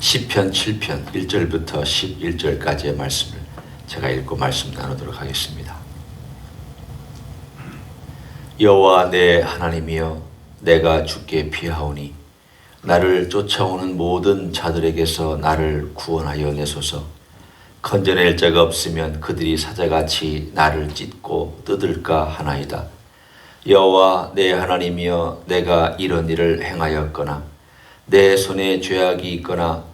시편 7편 1절부터 11절까지의 말씀을 제가 읽고 말씀 나누도록 하겠습니다. 여호와 내 하나님이여, 내가 주께 피하오니 나를 쫓아오는 모든 자들에게서 나를 구원하여 내소서. 건져낼 자가 없으면 그들이 사자같이 나를 찢고 뜯을까 하나이다. 여호와 내 하나님이여, 내가 이런 일을 행하였거나 내 손에 죄악이 있거나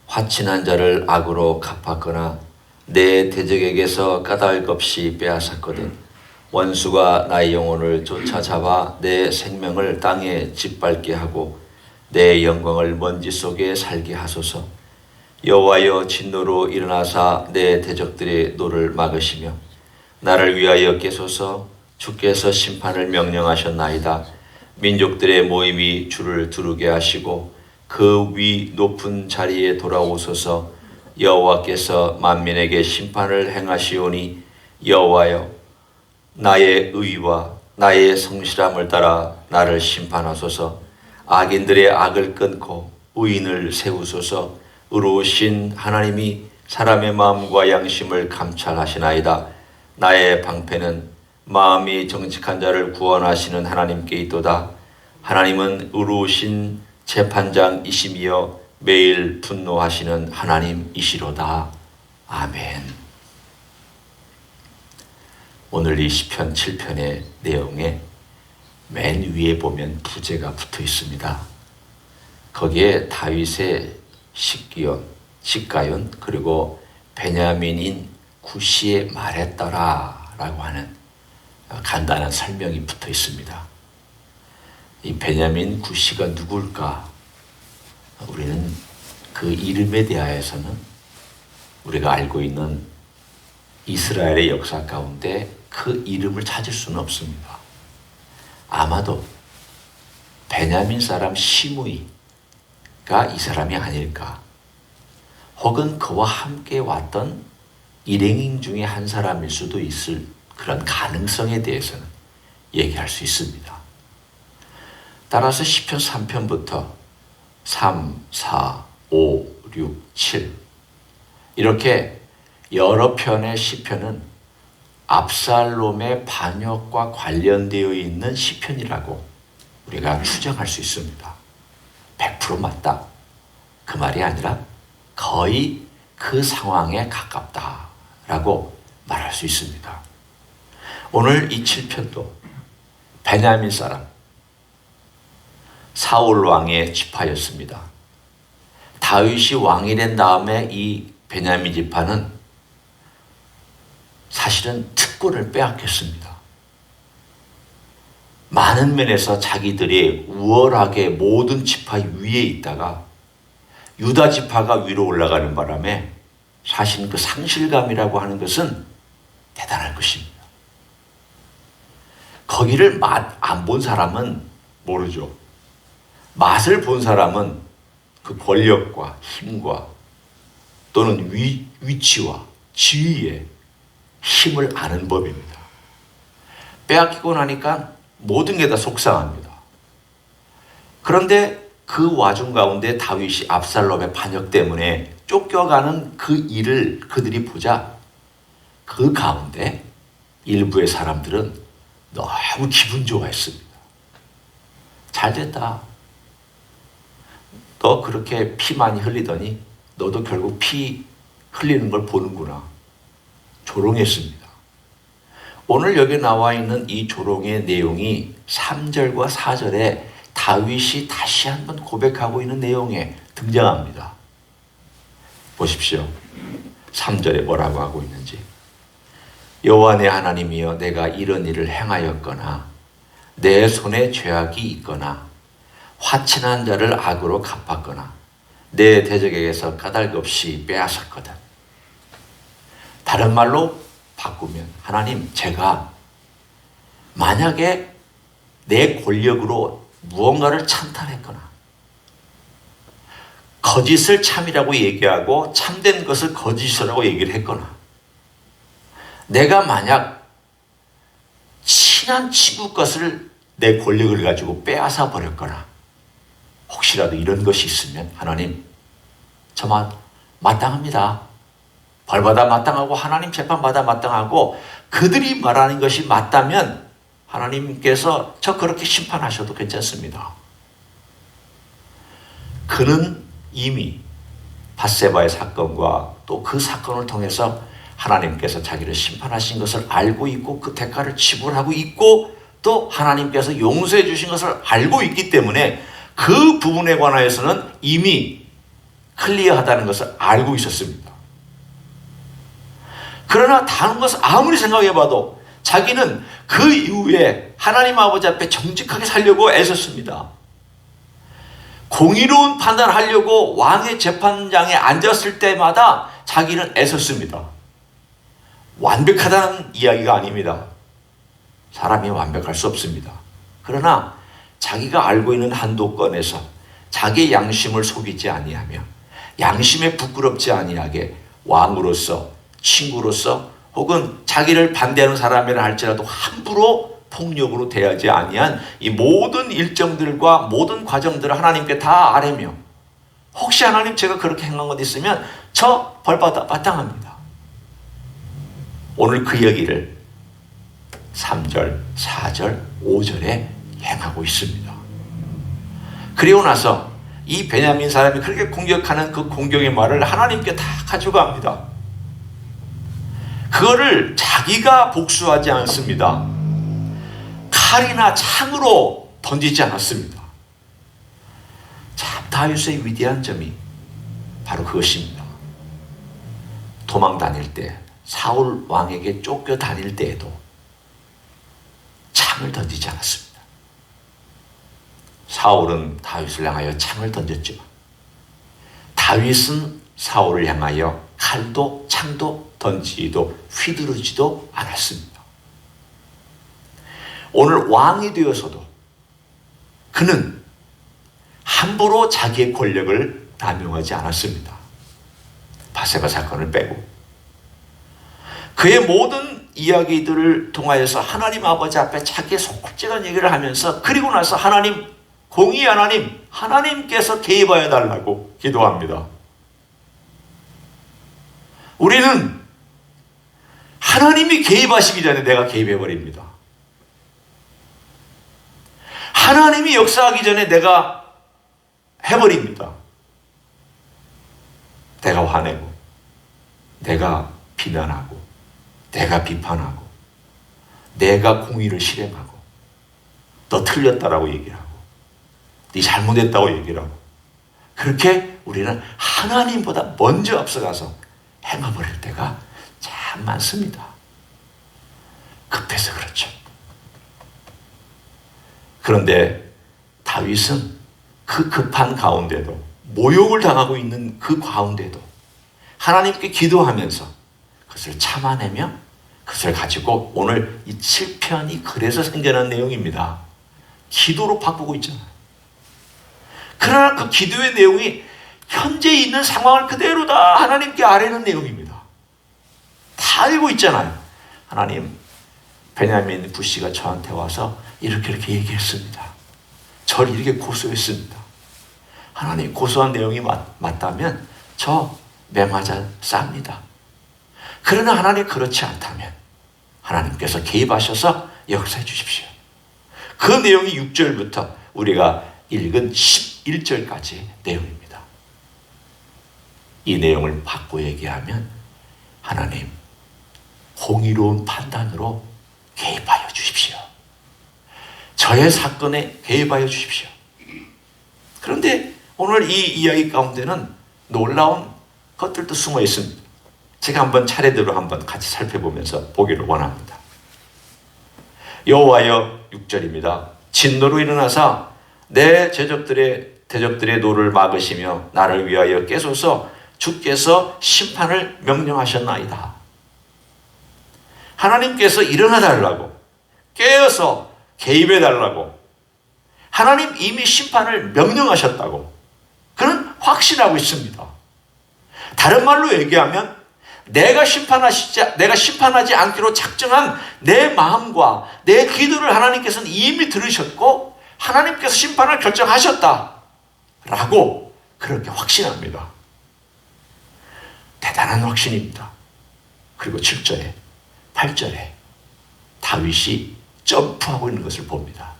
화친한 자를 악으로 갚았거나 내 대적에게서 까닭 없이 빼앗았거든 원수가 나의 영혼을 쫓아잡아 내 생명을 땅에 짓밟게 하고 내 영광을 먼지 속에 살게 하소서. 여호와여, 진노로 일어나사 내 대적들의 노를 막으시며 나를 위하여 깨소서. 주께서 심판을 명령하셨나이다. 민족들의 모임이 주를 두르게 하시고 그 위 높은 자리에 돌아오소서. 여호와께서 만민에게 심판을 행하시오니 여호와여, 나의 의와 나의 성실함을 따라 나를 심판하소서. 악인들의 악을 끊고 의인을 세우소서. 의로우신 하나님이 사람의 마음과 양심을 감찰하시나이다. 나의 방패는 마음이 정직한 자를 구원하시는 하나님께 있도다. 하나님은 의로우신 재판장이시며 매일 분노하시는 하나님이시로다. 아멘. 오늘 이 시편 7편의 내용에 맨 위에 보면 부제가 붙어 있습니다. 거기에 다윗의 식가yon 그리고 베냐민인 구시의 말에 따라 라고 하는 간단한 설명이 붙어 있습니다. 이 베냐민 구시가 누굴까? 우리는 그 이름에 대하여서는 우리가 알고 있는 이스라엘의 역사 가운데 그 이름을 찾을 수는 없습니다. 아마도 베냐민 사람 시므이가 이 사람이 아닐까? 혹은 그와 함께 왔던 일행인 중에 한 사람일 수도 있을 그런 가능성에 대해서는 얘기할 수 있습니다. 따라서 시편 3편부터 3, 4, 5, 6, 7 이렇게 여러 편의 시편은 압살롬의 반역과 관련되어 있는 시편이라고 우리가 추정할 수 있습니다. 100% 맞다. 그 말이 아니라 거의 그 상황에 가깝다라고 말할 수 있습니다. 오늘 이 7편도 베냐민 사람 사울 왕의 지파였습니다. 다윗이 왕이 된 다음에 이 베냐민 지파는 사실은 특권을 빼앗겼습니다. 많은 면에서 자기들이 우월하게 모든 지파 위에 있다가 유다 지파가 위로 올라가는 바람에 사실 그 상실감이라고 하는 것은 대단할 것입니다. 거기를 맛 안 본 사람은 모르죠. 맛을 본 사람은 그 권력과 힘과 또는 위치와 지위의 힘을 아는 법입니다. 빼앗기고 나니까 모든 게 다 속상합니다. 그런데 그 와중 가운데 다윗이 압살롬의 반역 때문에 쫓겨가는 그 일을 그들이 보자 그 가운데 일부의 사람들은 너무 기분 좋아했습니다. 잘됐다. 너 그렇게 피 많이 흘리더니 너도 결국 피 흘리는 걸 보는구나. 조롱했습니다. 오늘 여기 나와 있는 이 조롱의 내용이 3절과 4절에 다윗이 다시 한번 고백하고 있는 내용에 등장합니다. 보십시오. 3절에 뭐라고 하고 있는지. 여호와 내 하나님이여, 내가 이런 일을 행하였거나 내 손에 죄악이 있거나 화친한 자를 악으로 갚았거나 내 대적에게서 까닭 없이 빼앗았거든. 다른 말로 바꾸면 하나님, 제가 만약에 내 권력으로 무언가를 찬탈했거나 거짓을 참이라고 얘기하고 참된 것을 거짓이라고 얘기를 했거나 내가 만약 친한 친구 것을 내 권력을 가지고 빼앗아 버렸거나 혹시라도 이런 것이 있으면 하나님, 저만 마땅합니다. 벌받아 마땅하고 하나님 재판받아 마땅하고 그들이 말하는 것이 맞다면 하나님께서 저 그렇게 심판하셔도 괜찮습니다. 그는 이미 밧세바의 사건과 또 그 사건을 통해서 하나님께서 자기를 심판하신 것을 알고 있고 그 대가를 지불하고 있고 또 하나님께서 용서해 주신 것을 알고 있기 때문에 그 부분에 관하여서는 이미 클리어하다는 것을 알고 있었습니다. 그러나 다른 것을 아무리 생각해봐도 자기는 그 이후에 하나님 아버지 앞에 정직하게 살려고 애썼습니다. 공의로운 판단을 하려고 왕의 재판장에 앉았을 때마다 자기는 애썼습니다. 완벽하다는 이야기가 아닙니다. 사람이 완벽할 수 없습니다. 그러나 자기가 알고 있는 한도권에서 자기의 양심을 속이지 아니하며 양심에 부끄럽지 아니하게 왕으로서 친구로서 혹은 자기를 반대하는 사람이라 할지라도 함부로 폭력으로 대하지 아니한 이 모든 일정들과 모든 과정들을 하나님께 다 아뢰며 혹시 하나님 제가 그렇게 행한 것 있으면 저 벌받아 마땅합니다. 오늘 그 얘기를 3절, 4절, 5절에 행하고 있습니다. 그리고 나서 이 베냐민 사람이 그렇게 공격하는 그 공격의 말을 하나님께 다 가져갑니다. 그거를 자기가 복수하지 않습니다. 칼이나 창으로 던지지 않았습니다. 참 다윗의 위대한 점이 바로 그것입니다. 도망 다닐 때 사울 왕에게 쫓겨 다닐 때에도 창을 던지지 않았습니다. 사울은 다윗을 향하여 창을 던졌지만 다윗은 사울을 향하여 칼도 창도 던지지도 휘두르지도 않았습니다. 오늘 왕이 되어서도 그는 함부로 자기의 권력을 남용하지 않았습니다. 밧세바 사건을 빼고 그의 모든 이야기들을 통하여서 하나님 아버지 앞에 자기의 솔직한 얘기를 하면서 그리고 나서 하나님, 공의 하나님, 하나님께서 개입하여 달라고 기도합니다. 우리는 하나님이 개입하시기 전에 내가 개입해버립니다. 하나님이 역사하기 전에 내가 해버립니다. 내가 화내고 내가 비난하고 내가 비판하고 내가 공의를 실행하고 너 틀렸다라고 얘기를 하고 네 잘못했다고 얘기를 하고 그렇게 우리는 하나님보다 먼저 앞서가서 행해버릴 때가 참 많습니다. 급해서 그렇죠. 그런데 다윗은 그 급한 가운데도 모욕을 당하고 있는 그 가운데도 하나님께 기도하면서 그것을 참아내며 그것을 가지고 오늘 이 7편이 그래서 생겨난 내용입니다. 기도로 바꾸고 있잖아요. 그러나 그 기도의 내용이 현재 있는 상황을 그대로 다 하나님께 아뢰는 내용입니다. 다 알고 있잖아요. 하나님, 베냐민 부씨가 저한테 와서 이렇게 얘기했습니다. 저를 이렇게 고소했습니다. 하나님 고소한 내용이 맞다면 저 맹하자 쌉니다. 그러나 하나님 그렇지 않다면 하나님께서 개입하셔서 역사해 주십시오. 그 내용이 6절부터 우리가 읽은 11절까지 내용입니다. 이 내용을 바꿔 얘기하면 하나님 공의로운 판단으로 개입하여 주십시오. 저의 사건에 개입하여 주십시오. 그런데 오늘 이 이야기 가운데는 놀라운 것들도 숨어 있습니다. 제가 한번 차례대로 한번 같이 살펴보면서 보기를 원합니다. 여호와여 6절입니다. 진노로 일어나사 내 대적들의 노를 막으시며 나를 위하여 깨소서 주께서 심판을 명령하셨나이다. 하나님께서 일어나 달라고 깨어서 개입해 달라고 하나님 이미 심판을 명령하셨다고 그는 확신하고 있습니다. 다른 말로 얘기하면 내가 심판하지 않기로 작정한 내 마음과 내 기도를 하나님께서는 이미 들으셨고 하나님께서 심판을 결정하셨다 라고 그렇게 확신합니다. 대단한 확신입니다. 그리고 7절에 8절에 다윗이 점프하고 있는 것을 봅니다.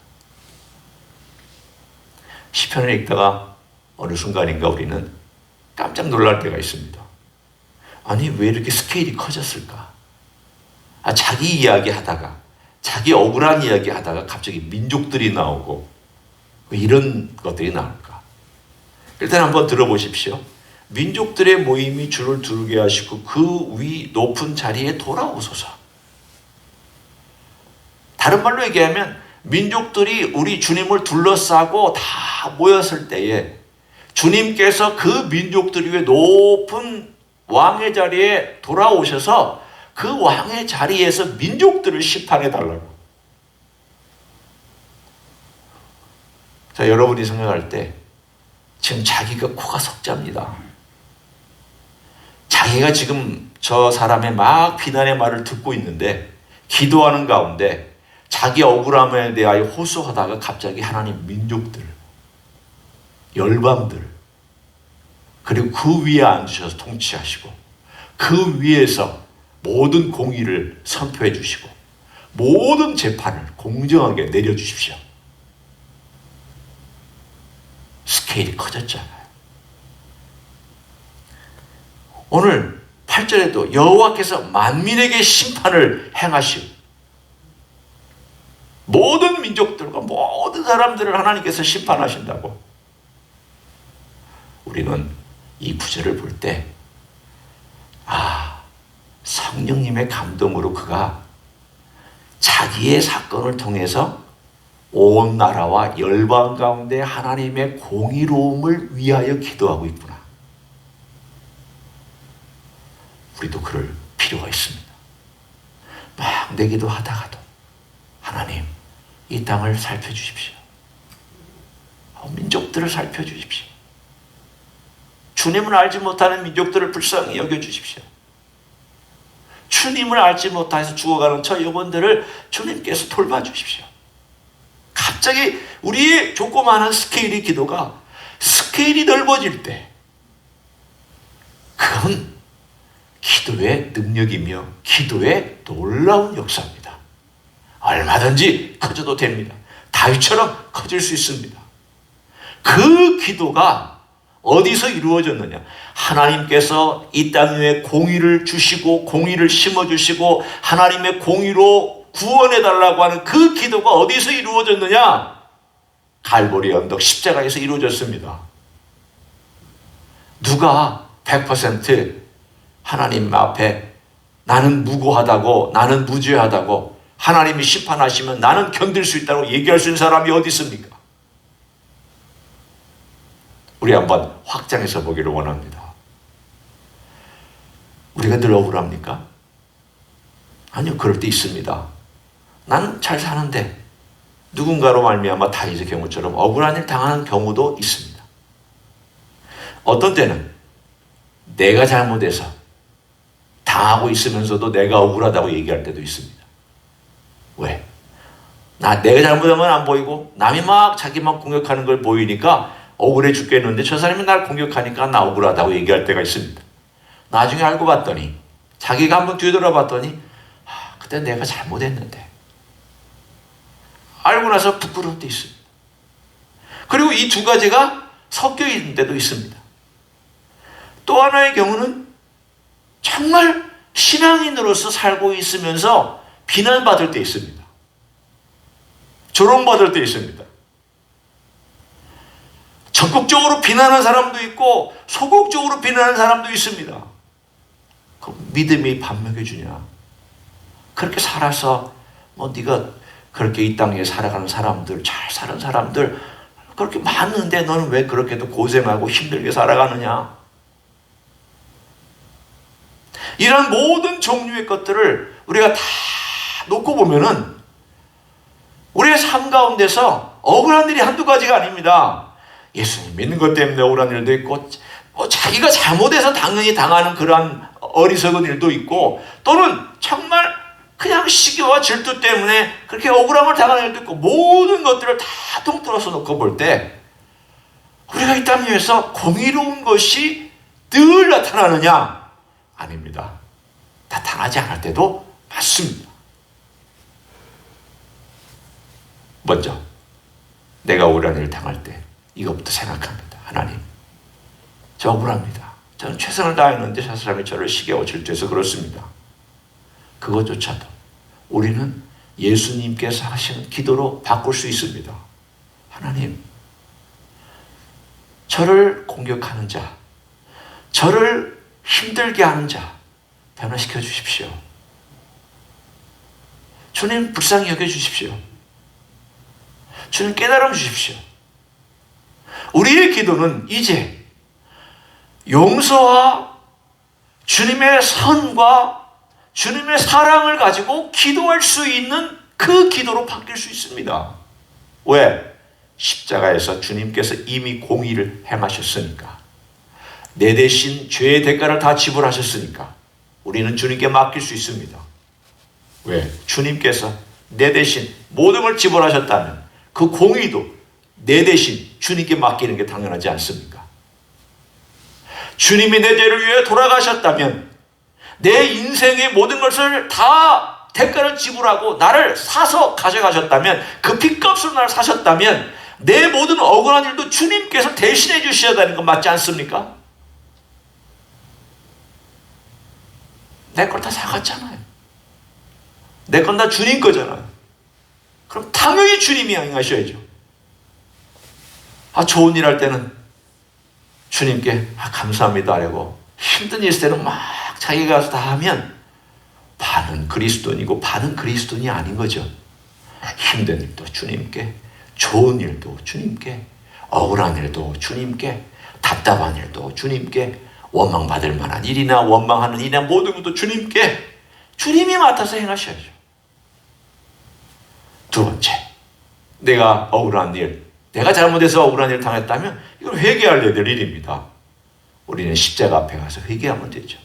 시편을 읽다가 어느 순간인가 우리는 깜짝 놀랄 때가 있습니다. 아니 왜 이렇게 스케일이 커졌을까? 자기 이야기 하다가 자기 억울한 이야기 하다가 갑자기 민족들이 나오고 왜 이런 것들이 나올까? 일단 한번 들어보십시오. 민족들의 모임이 줄을 두르게 하시고 그 위 높은 자리에 돌아오소서. 다른 말로 얘기하면 민족들이 우리 주님을 둘러싸고 다 모였을 때에 주님께서 그 민족들 위에 높은 왕의 자리에 돌아오셔서 그 왕의 자리에서 민족들을 심판해 달라고. 자, 여러분이 생각할 때 지금 자기가 코가 석자입니다. 자기가 지금 저 사람의 막 비난의 말을 듣고 있는데 기도하는 가운데 자기 억울함에 대하여 호소하다가 갑자기 하나님 민족들, 열방들, 그리고 그 위에 앉으셔서 통치하시고 그 위에서 모든 공의를 선포해 주시고 모든 재판을 공정하게 내려주십시오. 스케일이 커졌잖아요. 오늘 8절에도 여호와께서 만민에게 심판을 행하시오. 모든 민족들과 모든 사람들을 하나님께서 심판하신다고. 우리는 이 구절을 볼 때 성령님의 감동으로 그가 자기의 사건을 통해서 온 나라와 열방 가운데 하나님의 공의로움을 위하여 기도하고 있구나. 우리도 그럴 필요가 있습니다. 막 내기도 하다가도 하나님 이 땅을 살펴주십시오. 민족들을 살펴주십시오. 주님을 알지 못하는 민족들을 불쌍히 여겨주십시오. 주님을 알지 못해서 죽어가는 저 영혼들을 주님께서 돌봐주십시오. 갑자기 우리의 조그마한 스케일의 기도가 스케일이 넓어질 때 그건 기도의 능력이며 기도의 놀라운 역사입니다. 얼마든지 커져도 됩니다. 다윗처럼 커질 수 있습니다. 그 기도가 어디서 이루어졌느냐? 하나님께서 이 땅 위에 공의를 주시고 공의를 심어주시고 하나님의 공의로 구원해달라고 하는 그 기도가 어디서 이루어졌느냐? 갈보리 언덕 십자가에서 이루어졌습니다. 누가 100% 하나님 앞에 나는 무고하다고 나는 무죄하다고 하나님이 심판하시면 나는 견딜 수 있다고 얘기할 수 있는 사람이 어디 있습니까? 우리 한번 확장해서 보기를 원합니다. 우리가 늘 억울합니까? 아니요, 그럴 때 있습니다. 나는 잘 사는데 누군가로 말미암아 다윗의 경우처럼 억울한 일 당하는 경우도 있습니다. 어떤 때는 내가 잘못해서 당하고 있으면서도 내가 억울하다고 얘기할 때도 있습니다. 왜? 내가 잘못하면 안 보이고 남이 막 자기만 공격하는 걸 보이니까 억울해 죽겠는데 저 사람이 날 공격하니까 나 억울하다고 얘기할 때가 있습니다. 나중에 알고 봤더니 자기가 한번 뒤돌아봤더니 그때 내가 잘못했는데 알고 나서 부끄러울 때 있습니다. 그리고 이 두 가지가 섞여 있는 때도 있습니다. 또 하나의 경우는 정말 신앙인으로서 살고 있으면서 비난받을 때 있습니다. 조롱받을 때 있습니다. 적극적으로 비난하는 사람도 있고 소극적으로 비난하는 사람도 있습니다. 그 믿음이 밥 먹여주냐? 그렇게 살아서 네가 그렇게 이 땅에 살아가는 사람들, 잘 사는 사람들 그렇게 많은데 너는 왜 그렇게도 고생하고 힘들게 살아가느냐? 이런 모든 종류의 것들을 우리가 다 놓고 보면은 우리의 삶 가운데서 억울한 일이 한두 가지가 아닙니다. 예수님 믿는 것 때문에 억울한 일도 있고 자기가 잘못해서 당연히 당하는 그러한 어리석은 일도 있고 또는 정말 그냥 시기와 질투 때문에 그렇게 억울함을 당하는 일도 있고 모든 것들을 다 통틀어서 놓고 볼 때 우리가 이 땅 위에서 공의로운 것이 늘 나타나느냐? 아닙니다. 나타나지 않을 때도 많습니다. 먼저 내가 억울한 일을 당할 때 이것부터 생각합니다. 하나님, 저 억울합니다. 저는 최선을 다했는데 저 사람이 저를 시기하고 질투해서 그렇습니다. 그것조차도 우리는 예수님께서 하시는 기도로 바꿀 수 있습니다. 하나님, 저를 공격하는 자, 저를 힘들게 하는 자 변화시켜 주십시오. 주님 불쌍히 여겨 주십시오. 주님 깨달음 주십시오. 우리의 기도는 이제 용서와 주님의 선과 주님의 사랑을 가지고 기도할 수 있는 그 기도로 바뀔 수 있습니다. 왜? 십자가에서 주님께서 이미 공의를 행하셨으니까. 내 대신 죄의 대가를 다 지불하셨으니까 우리는 주님께 맡길 수 있습니다. 왜? 주님께서 내 대신 모든 걸 지불하셨다면 그 공의도 내 대신 주님께 맡기는 게 당연하지 않습니까? 주님이 내 죄를 위해 돌아가셨다면 내 인생의 모든 것을 다 대가를 지불하고 나를 사서 가져가셨다면, 그 핏값으로 나를 사셨다면 내 모든 억울한 일도 주님께서 대신해 주셔야 되는 건 맞지 않습니까? 내 걸 다 사갔잖아요. 내 건 다 주님 거잖아요. 그럼 당연히 주님이 행하셔야죠. 좋은 일 할 때는 주님께 감사합니다 하고, 힘든 일 있을 때는 막 자기가 가서 다 하면 반은 그리스도인이고 반은 그리스도인이 아닌 거죠. 힘든 일도 주님께, 좋은 일도 주님께, 억울한 일도 주님께, 답답한 일도 주님께, 원망받을 만한 일이나 원망하는 일이나 모든 것도 주님께, 주님이 맡아서 행하셔야죠. 두 번째, 내가 억울한 일, 내가 잘못해서 억울한 일을 당했다면 이걸 회개해야 될 일입니다. 우리는 십자가 앞에 가서 회개하면 되죠.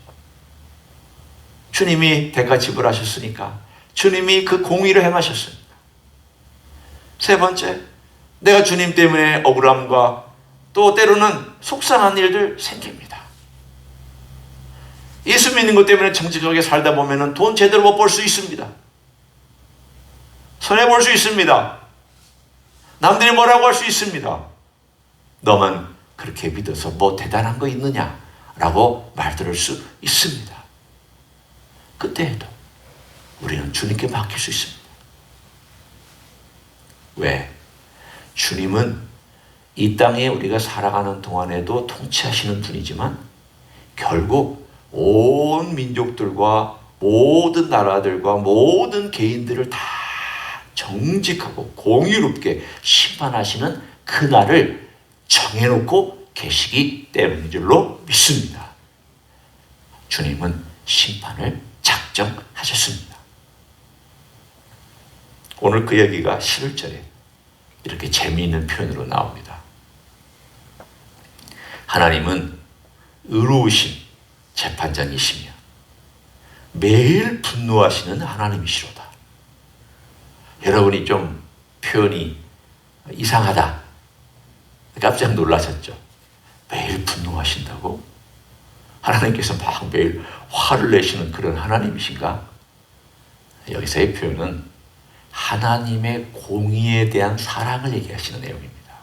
주님이 대가 지불하셨으니까, 주님이 그 공의를 행하셨습니다. 세 번째, 내가 주님 때문에 억울함과 또 때로는 속상한 일들 생깁니다. 예수 믿는 것 때문에 정직하게 살다 보면 돈 제대로 못 벌 수 있습니다. 손해볼 수 있습니다. 남들이 뭐라고 할 수 있습니다. 너만 그렇게 믿어서 뭐 대단한 거 있느냐 라고 말 들을 수 있습니다. 그때에도 우리는 주님께 맡길 수 있습니다. 왜? 주님은 이 땅에 우리가 살아가는 동안에도 통치하시는 분이지만 결국 온 민족들과 모든 나라들과 모든 개인들을 다 정직하고 공의롭게 심판하시는 그날을 정해놓고 계시기 때문인 줄로 믿습니다. 주님은 심판을 작정하셨습니다. 오늘 그 얘기가 11절에 이렇게 재미있는 표현으로 나옵니다. 하나님은 의로우신 재판장이시며 매일 분노하시는 하나님이시로다. 여러분이 좀 표현이 이상하다, 깜짝 놀라셨죠? 매일 분노하신다고? 하나님께서 막 매일 화를 내시는 그런 하나님이신가? 여기서의 표현은 하나님의 공의에 대한 사랑을 얘기하시는 내용입니다.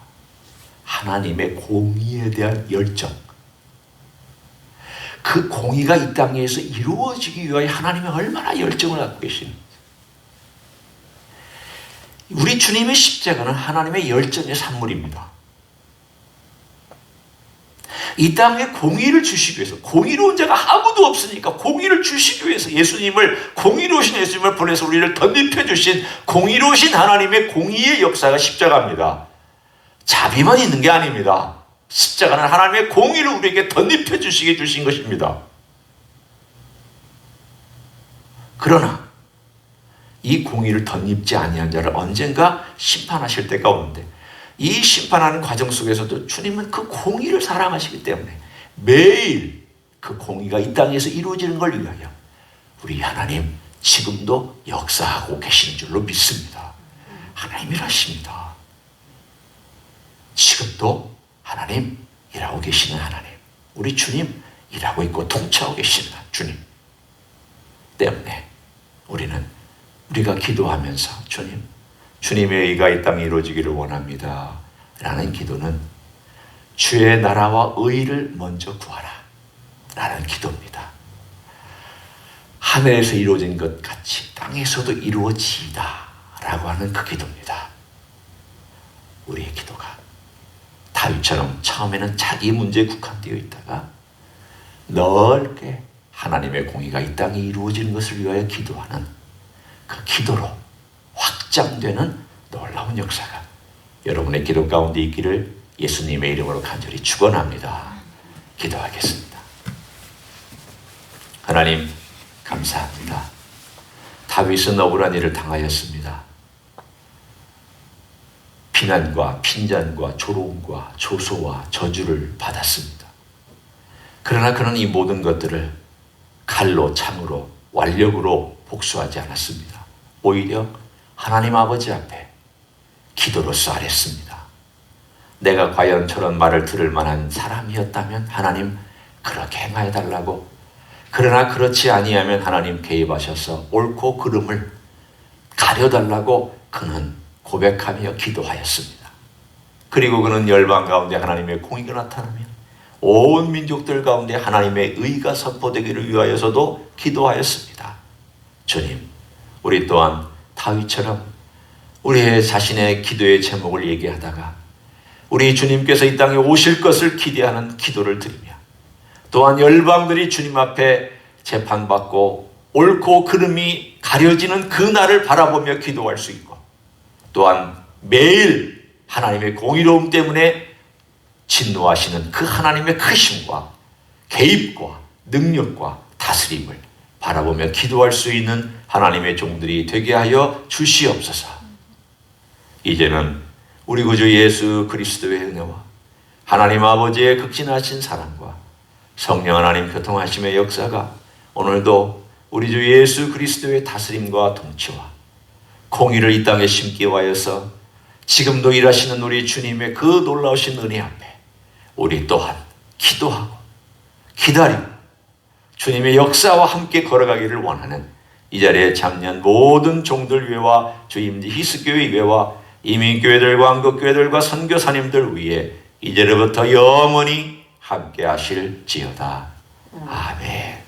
하나님의 공의에 대한 열정. 그 공의가 이 땅에서 이루어지기 위하여 하나님이 얼마나 열정을 갖고 계시는지. 우리 주님의 십자가는 하나님의 열정의 산물입니다. 이 땅에 공의를 주시기 위해서, 공의로운 자가 아무도 없으니까 공의를 주시기 위해서 공의로우신 예수님을 보내서 우리를 덧입혀 주신 공의로우신 하나님의 공의의 역사가 십자가입니다. 자비만 있는 게 아닙니다. 십자가는 하나님의 공의를 우리에게 덧입혀 주시게 주신 것입니다. 그러나 이 공의를 덧입지 아니한 자를 언젠가 심판하실 때가 오는데, 이 심판하는 과정 속에서도 주님은 그 공의를 사랑하시기 때문에 매일 그 공의가 이 땅에서 이루어지는 걸 위하여 우리 하나님 지금도 역사하고 계시는 줄로 믿습니다. 하나님 일하십니다. 지금도 하나님 일하고 계시는 하나님, 우리 주님 일하고 있고 통치하고 계십니다. 주님 때문에 우리가 기도하면서 주님의 의가 이 땅에 이루어지기를 원합니다 라는 기도는 주의 나라와 의를 먼저 구하라 라는 기도입니다. 하늘에서 이루어진 것 같이 땅에서도 이루어지이다 라고 하는 그 기도입니다. 우리의 기도가 다윗처럼 처음에는 자기 문제에 국한되어 있다가 넓게 하나님의 공의가 이 땅에 이루어지는 것을 위하여 기도하는 그 기도로 확장되는 놀라운 역사가 여러분의 기도 가운데 있기를 예수님의 이름으로 간절히 축원합니다. 기도하겠습니다. 하나님 감사합니다. 다윗은 억울한 일을 당하였습니다. 비난과 핀잔과 조롱과 조소와 저주를 받았습니다. 그러나 그는 이 모든 것들을 칼로 창으로 완력으로 복수하지 않았습니다. 오히려 하나님 아버지 앞에 기도로써 아뢰습니다. 내가 과연 저런 말을 들을 만한 사람이었다면 하나님 그렇게 행하여 달라고, 그러나 그렇지 아니하면 하나님 개입하셔서 옳고 그름을 가려달라고 그는 고백하며 기도하였습니다. 그리고 그는 열방 가운데 하나님의 공의가 나타나며 온 민족들 가운데 하나님의 의가 선포되기를 위하여서도 기도하였습니다. 주님, 우리 또한 다윗처럼 우리의 자신의 기도의 제목을 얘기하다가 우리 주님께서 이 땅에 오실 것을 기대하는 기도를 드리며, 또한 열방들이 주님 앞에 재판받고 옳고 그름이 가려지는 그 날을 바라보며 기도할 수 있고, 또한 매일 하나님의 공의로움 때문에 진노하시는 그 하나님의 크심과 개입과 능력과 다스림을 바라보며 기도할 수 있는 하나님의 종들이 되게 하여 주시옵소서. 이제는 우리 구주 예수 그리스도의 은혜와 하나님 아버지의 극진하신 사랑과 성령 하나님 교통하심의 역사가 오늘도 우리 주 예수 그리스도의 다스림과 통치와 공의를 이 땅에 심기 위하여서 지금도 일하시는 우리 주님의 그 놀라우신 은혜 앞에 우리 또한 기도하고 기다리고 주님의 역사와 함께 걸어가기를 원하는 이 자리에 참여한 모든 종들 위에와 주임지 히스교회 위에와 이민교회들과 한국교회들과 선교사님들 위에 이제로부터 영원히 함께 하실지어다. 아멘.